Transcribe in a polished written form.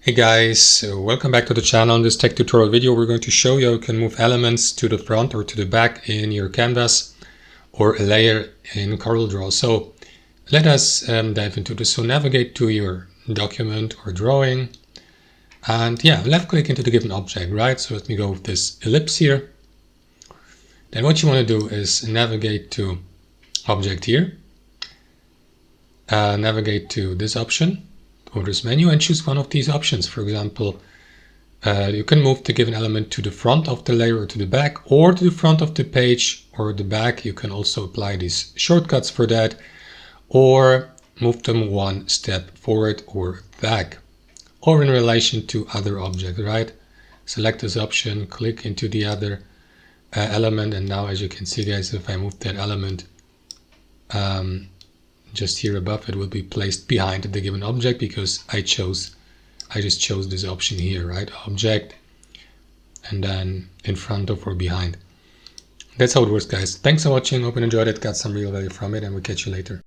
Hey guys, welcome back to the channel. In this tech tutorial video we're going to show you how you can move elements to the front or to the back in your canvas or a layer in CorelDRAW. So let us dive into this. So navigate to your document or drawing and left click into the given object, right? So let me go with this ellipse here. Then what you want to do is navigate to object here, navigate to this option or this menu and choose one of these options. For example, you can move the given element to the front of the layer or to the back or to the front of the page or the back. You can also apply these shortcuts for that or move them one step forward or back or in relation to other object, right? Select this option, click into the other element, and now as you can see guys, if I move that element just here above, it will be placed behind the given object because I just chose this option here, right? Object and then in front of or behind. That's how it works guys. Thanks for watching, hope you enjoyed it, got some real value from it, and we'll catch you later.